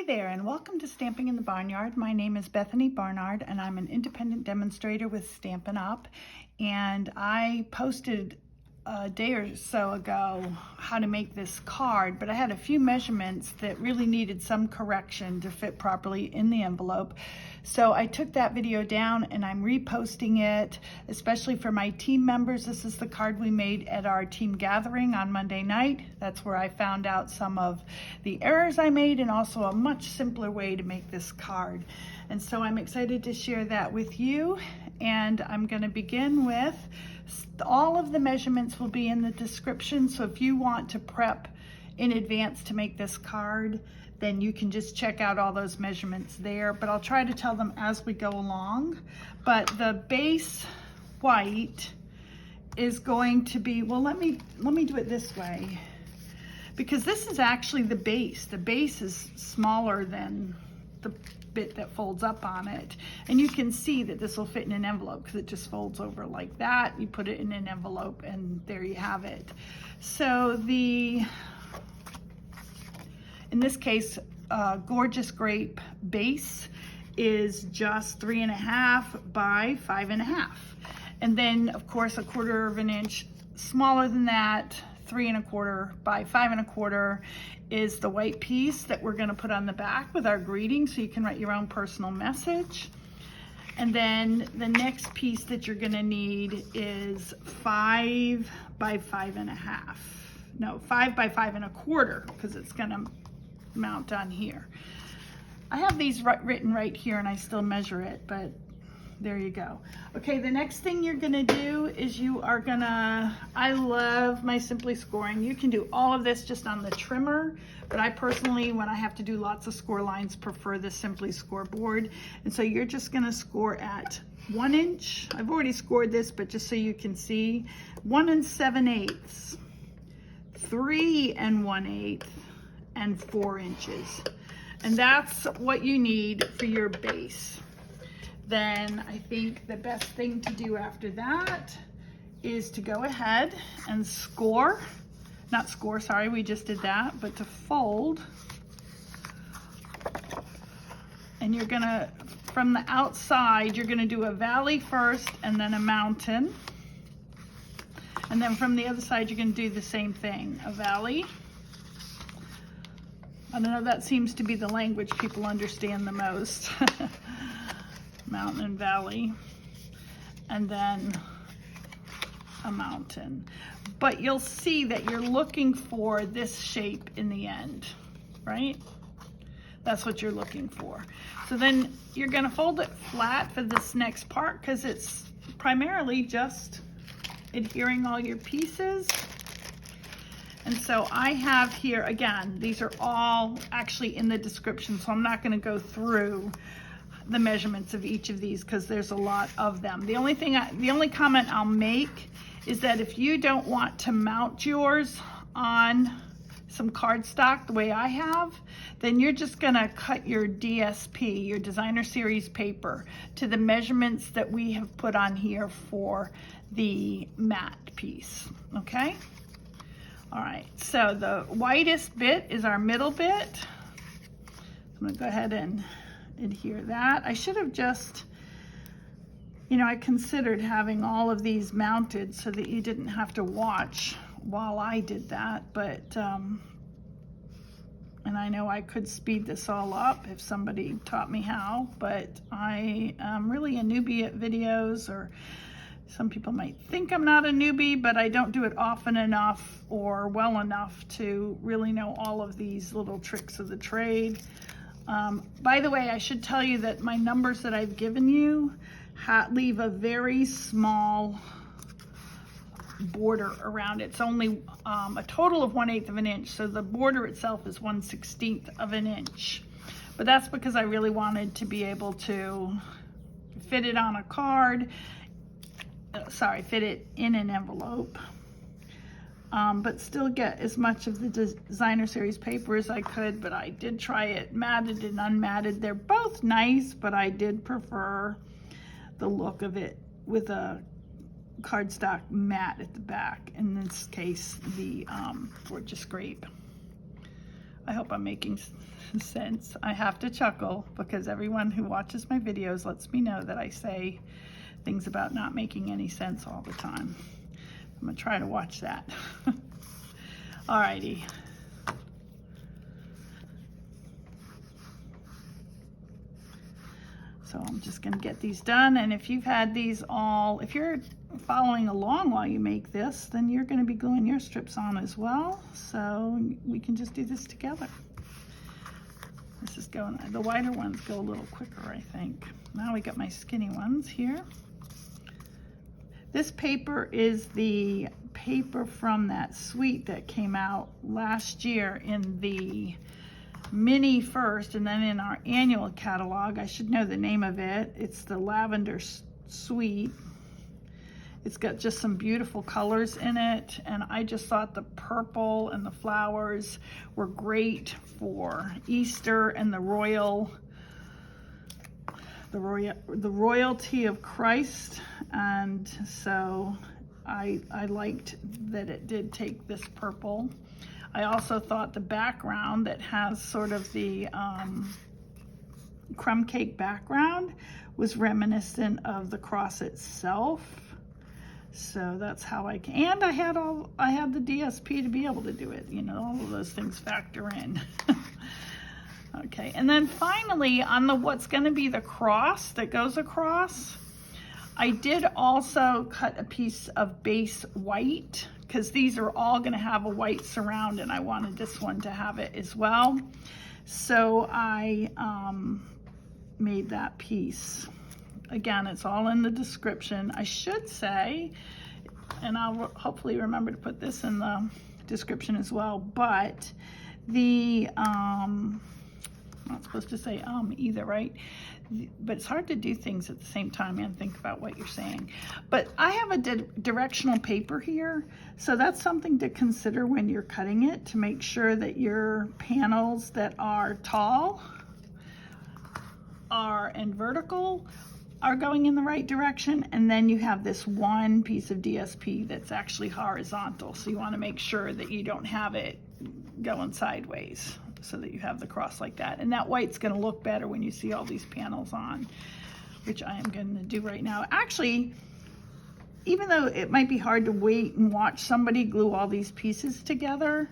there, and welcome to Stamping in the Barnyard. My name is Bethany Barnard, and I'm an independent demonstrator with Stampin' Up. And I posted a day or so ago how to make this card, but I had a few measurements that really needed some correction to fit properly in the envelope. So I took that video down and I'm reposting it, especially for my team members. This is the card we made at our team gathering on Monday night. That's where I found out some of the errors I made and also a much simpler way to make this card. And so I'm excited to share that with you. And I'm going to begin with all of the measurements will be in the description. So if you want to prep in advance to make this card, then you can just check out all those measurements there. But I'll try to tell them as we go along. But the base white is going to be, well, let me do it this way, because this is actually the base. The base is smaller than the bit that folds up on it, and you can see that this will fit in an envelope because it just folds over like that. You put it in an envelope and there you have it. So in this case, Gorgeous Grape base is just 3.5 by 5.5, and then of course 1/4 inch smaller than that, 3.25 by 5.25 is the white piece that we're going to put on the back with our greeting, so you can write your own personal message. And then the next piece that you're going to need is 5 by 5.5. No, 5 by 5.25, because it's going to mount on here. I have these written right here and I still measure it, but there you go. Okay, the next thing you're gonna do is I love my Simply Scoring. You can do all of this just on the trimmer, but I personally, when I have to do lots of score lines, prefer the Simply Score board. And so you're just gonna score at 1 inch. I've already scored this, but just so you can see, 1 7/8, 3 1/8, and 4 inches. And that's what you need for your base. Then I think the best thing to do after that is to go ahead and score. Not score, sorry, we just did that, but to fold. And you're gonna, from the outside, you're gonna do a valley first and then a mountain. And then from the other side, you're gonna do the same thing, a valley. I don't know, that seems to be the language people understand the most. Mountain and valley, and then a mountain. But you'll see that you're looking for this shape in the end, right? That's what you're looking for. So then you're gonna fold it flat for this next part because it's primarily just adhering all your pieces. And so I have here, again, these are all actually in the description, so I'm not gonna go through the measurements of each of these because there's a lot of them. The only comment I'll make is that if you don't want to mount yours on some cardstock the way I have, then you're just gonna cut your DSP, your designer series paper, to the measurements that we have put on here for the matte piece, okay? All right, so the whitest bit is our middle bit. I'm gonna go ahead and adhere that. I should have just, I considered having all of these mounted so that you didn't have to watch while I did that, but, and I know I could speed this all up if somebody taught me how, but I am really a newbie at videos, or some people might think I'm not a newbie, but I don't do it often enough or well enough to really know all of these little tricks of the trade. By the way, I should tell you that my numbers that I've given you leave a very small border around it. It's only a total of 1/8 of an inch, so the border itself is 1/16 of an inch. But that's because I really wanted to be able to fit it on a card, fit it in an envelope, but still get as much of the designer series paper as I could. But I did try it matted and unmatted. They're both nice, but I did prefer the look of it with a cardstock matte at the back, in this case the Gorgeous Grape. I hope I'm making sense. I have to chuckle because everyone who watches my videos lets me know that I say things about not making any sense all the time. I'm gonna try to watch that. Alrighty. So I'm just gonna get these done, and if you've had these all, if you're following along while you make this, then you're gonna be gluing your strips on as well, so we can just do this together. This is going, the wider ones go a little quicker, I think. Now we got my skinny ones here. This paper is the paper from that suite that came out last year in the mini first, and then in our annual catalog. I should know the name of it. It's the Lavender Suite. It's got just some beautiful colors in it, and I just thought the purple and the flowers were great for Easter and the royalty of Christ, and so I liked that it did take this purple. I also thought the background that has sort of the crumb cake background was reminiscent of the cross itself. So that's how and I had the DSP to be able to do it. You know, all of those things factor in. Okay, and then finally on the what's going to be the cross that goes across, I did also cut a piece of base white because these are all going to have a white surround, and I wanted this one to have it as well. So I made that piece. Again, it's all in the description. I should say, and I'll hopefully remember to put this in the description as well, but the, I'm not supposed to say either, right? But it's hard to do things at the same time and think about what you're saying. But I have a directional paper here, so that's something to consider when you're cutting it, to make sure that your panels that are tall and vertical are going in the right direction, and then you have this one piece of DSP that's actually horizontal, so you want to make sure that you don't have it going sideways, so that you have the cross like that. And that white's going to look better when you see all these panels on, which I am going to do right now. Actually, even though it might be hard to wait and watch somebody glue all these pieces together,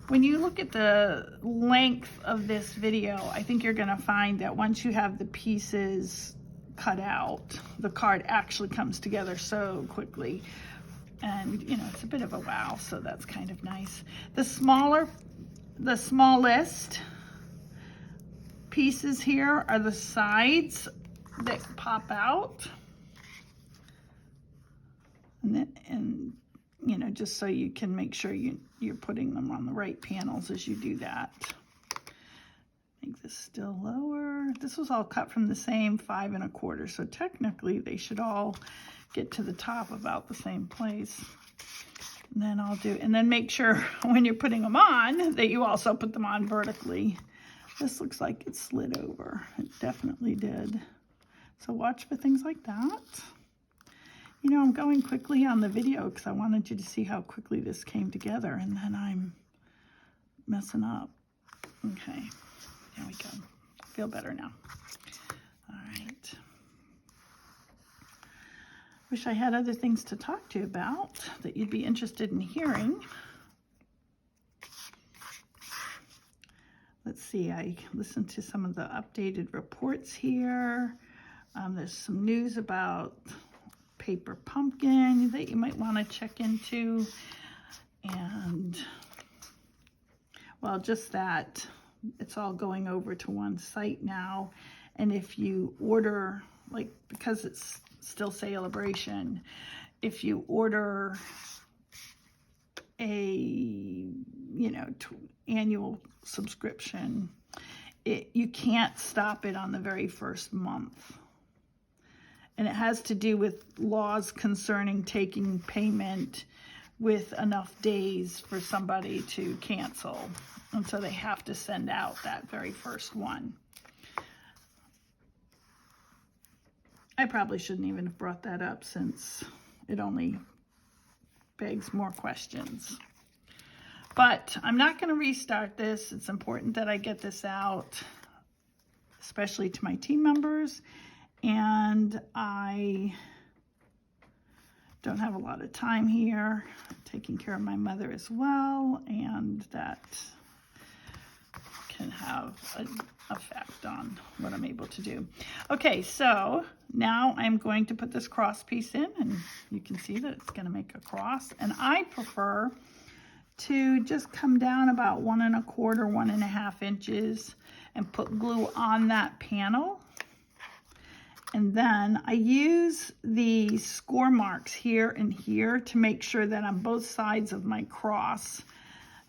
when you look at the length of this video, I think you're going to find that once you have the pieces cut out, the card actually comes together so quickly. And you know, it's a bit of a wow, so that's kind of nice. The smallest pieces here are the sides that pop out, and you know, just so you can make sure you're putting them on the right panels as you do that. Make this still lower. This was all cut from the same 5 1/4, so technically they should all get to the top about the same place. And then and then make sure when you're putting them on that you also put them on vertically. This looks like it slid over. It definitely did. So watch for things like that. You know, I'm going quickly on the video because I wanted you to see how quickly this came together, and then I'm messing up. Okay, there we go. I feel better now. All right. Wish I had other things to talk to you about that you'd be interested in hearing. Let's see, I listened to some of the updated reports here. There's some news about paper pumpkin that you might want to check into. And, well, just that it's all going over to one site now. And if you order, like, because it's still Celebration, if you order a, you know, annual subscription, you can't stop it on the very first month. And it has to do with laws concerning taking payment with enough days for somebody to cancel. And so they have to send out that very first one. I probably shouldn't even have brought that up since it only begs more questions. But I'm not going to restart this. It's important that I get this out, especially to my team members. And I don't have a lot of time here. I'm taking care of my mother as well, and that can have an effect on what I'm able to do. Okay, so now I'm going to put this cross piece in, and you can see that it's going to make a cross. And I prefer to just come down about 1 1/4, 1.5 inches and put glue on that panel. And then I use the score marks here and here to make sure that on both sides of my cross,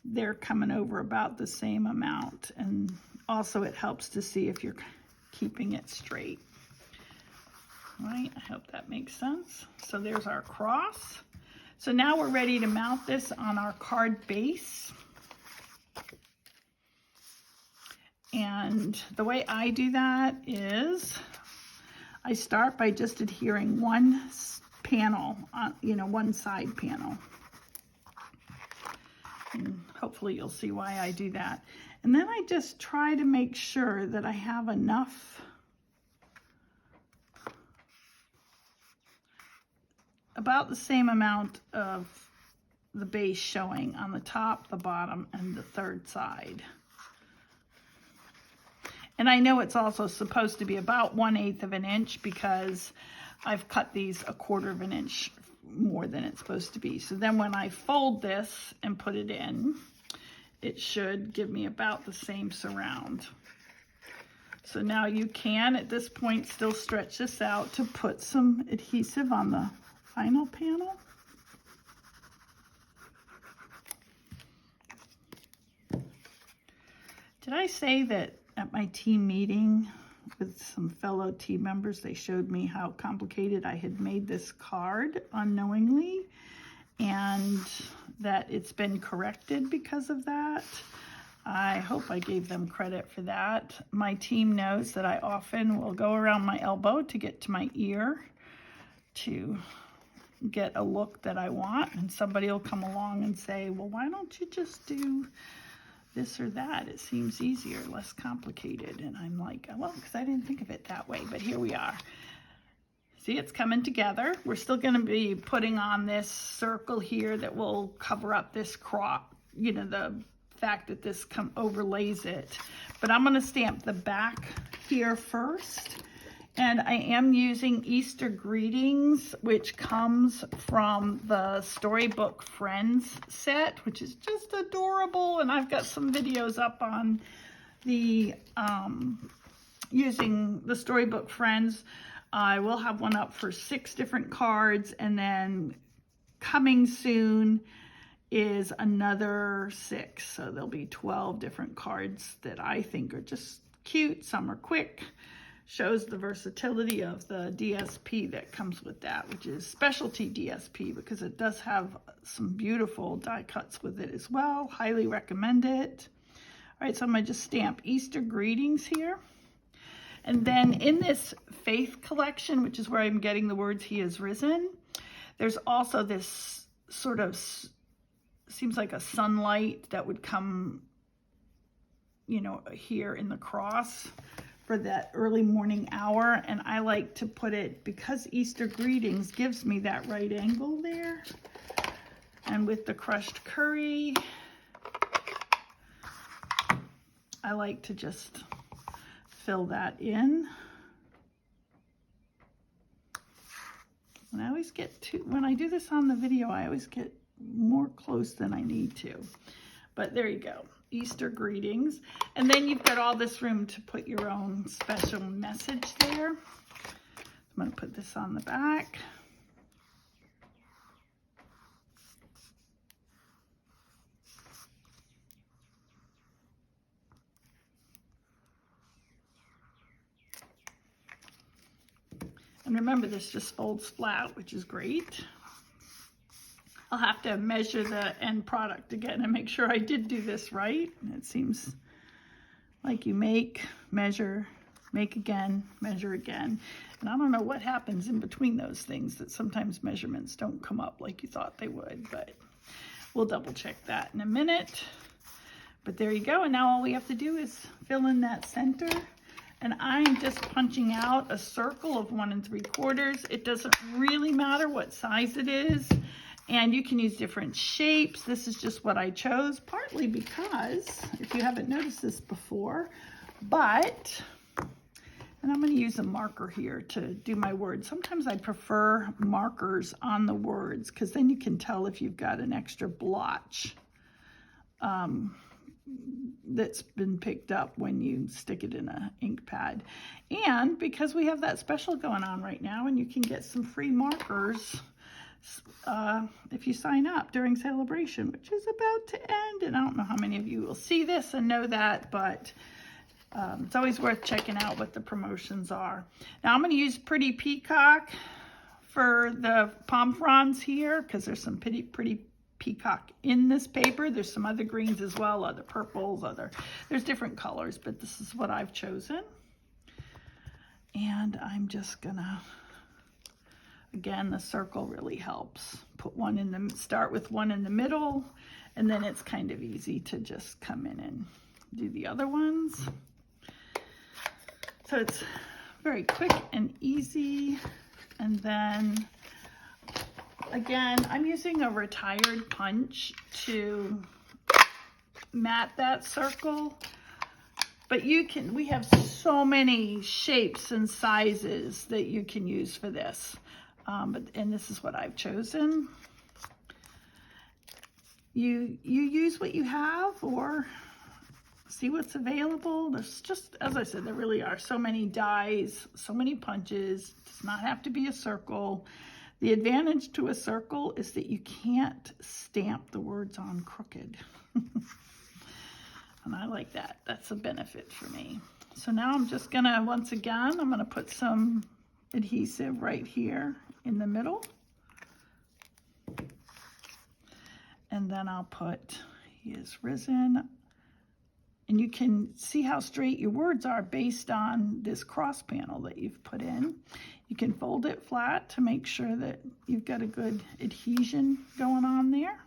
they're coming over about the same amount. And also it helps to see if you're keeping it straight. All right, I hope that makes sense. So there's our cross. So now we're ready to mount this on our card base. And the way I do that is I start by just adhering one panel, one side panel. And hopefully you'll see why I do that. And then I just try to make sure that I have enough about the same amount of the base showing on the top, the bottom, and the third side. And I know it's also supposed to be about 1/8 of an inch because I've cut these 1/4 of an inch more than it's supposed to be. So then when I fold this and put it in, it should give me about the same surround. So now you can, at this point, still stretch this out to put some adhesive on the final panel. Did I say that at my team meeting with some fellow team members, they showed me how complicated I had made this card unknowingly, and that it's been corrected because of that? I hope I gave them credit for that. My team knows that I often will go around my elbow to get to my ear to get a look that I want, and somebody will come along and say, well, why don't you just do this or that? It seems easier, less complicated. And I'm like, well, because I didn't think of it that way, but here we are. See, it's coming together. We're still going to be putting on this circle here that will cover up this crop, the fact that this overlays it. But I'm going to stamp the back here first. And I am using Easter Greetings, which comes from the Storybook Friends set, which is just adorable. And I've got some videos up on the using the Storybook Friends. I will have one up for 6 different cards, and then coming soon is another 6. So there'll be 12 different cards that I think are just cute. Some are quick. Shows the versatility of the DSP that comes with that, which is specialty DSP, because it does have some beautiful die cuts with it as well. Highly recommend it. All right, so I'm going to just stamp Easter Greetings here. And then in this Faith collection, which is where I'm getting the words He is Risen, there's also this sort of, seems like a sunlight that would come, here in the cross for that early morning hour. And I like to put it, because Easter Greetings gives me that right angle there. And with the crushed curry, I like to just fill that in. And I always get when I do this on the video, I always get more close than I need to. But there you go. Easter Greetings. And then you've got all this room to put your own special message there. I'm going to put this on the back. And remember, this just folds flat, which is great. I'll have to measure the end product again and make sure I did do this right. It seems like you make, measure, make again, measure again. And I don't know what happens in between those things, that sometimes measurements don't come up like you thought they would. But We'll double check that in a minute. But there you go. And now all we have to do is fill in that center. And I'm just punching out a circle of 1 3/4. It doesn't really matter what size it is. And you can use different shapes. This is just what I chose, partly because, if you haven't noticed this before, and I'm going to use a marker here to do my words. Sometimes I prefer markers on the words because then you can tell if you've got an extra blotch that's been picked up when you stick it in an ink pad. And because we have that special going on right now, and you can get some free markers if you sign up during celebration, which is about to end. And I don't know how many of you will see this and know that, but it's always worth checking out what the promotions are. Now I'm going to use Pretty Peacock for the palm fronds here because there's some pretty peacock in this paper. There's some other greens as well, other purples, there's different colors, but this is what I've chosen. And I'm just gonna, again, the circle really helps. Start with one in the middle, and then it's kind of easy to just come in and do the other ones. So it's very quick and easy. And then again, I'm using a retired punch to mat that circle, but we have so many shapes and sizes that you can use for this. And this is what I've chosen. You use what you have or see what's available. There's just, as I said, there really are so many dies, so many punches. It does not have to be a circle. The advantage to a circle is that you can't stamp the words on crooked. And I like that. That's a benefit for me. So now I'm just gonna, once again, I'm gonna put some adhesive right here in the middle. And then I'll put, he is risen. And you can see how straight your words are based on this cross panel that you've put in. You can fold it flat to make sure that you've got a good adhesion going on there.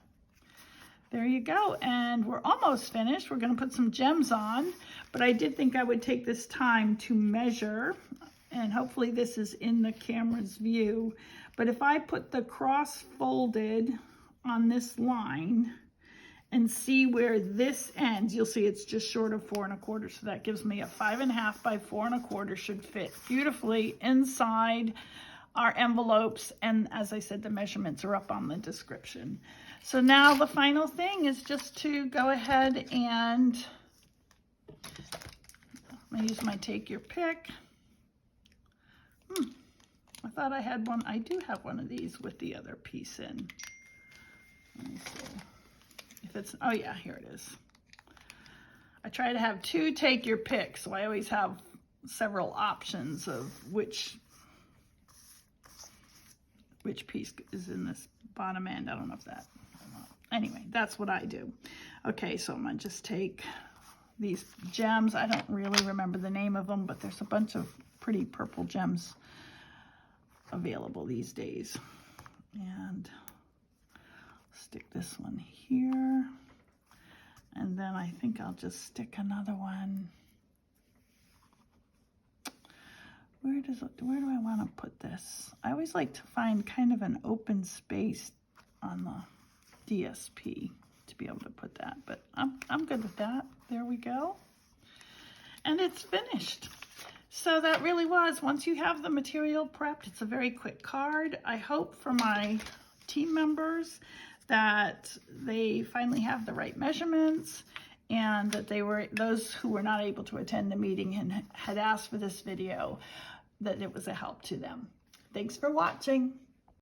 There you go, and we're almost finished. We're gonna put some gems on, but I did think I would take this time to measure, and hopefully this is in the camera's view. But if I put the cross folded on this line, and see where this ends, you'll see it's just short of 4 1/4. So that gives me a 5.5 by 4 1/4 should fit beautifully inside our envelopes. And as I said, the measurements are up on the description. So now the final thing is just to go ahead and I'm gonna use my take your pick. I thought I had one. I do have one of these with the other piece in. Let me see. If it's, oh yeah, here it is. I try to have 2 take your pick, so I always have several options of which piece is in this bottom end. I don't know if that, anyway, that's what I do. Okay, so I'm gonna just take these gems. I don't really remember the name of them, but there's a bunch of pretty purple gems available these days. And stick this one here, and then I think I'll just stick another one. Where do I want to put this? I always like to find kind of an open space on the DSP to be able to put that, but I'm good with that. There we go, and it's finished. So that really was, once you have the material prepped, it's a very quick card. I hope for my team members that they finally have the right measurements, and that those who were not able to attend the meeting and had asked for this video, that it was a help to them. Thanks for watching.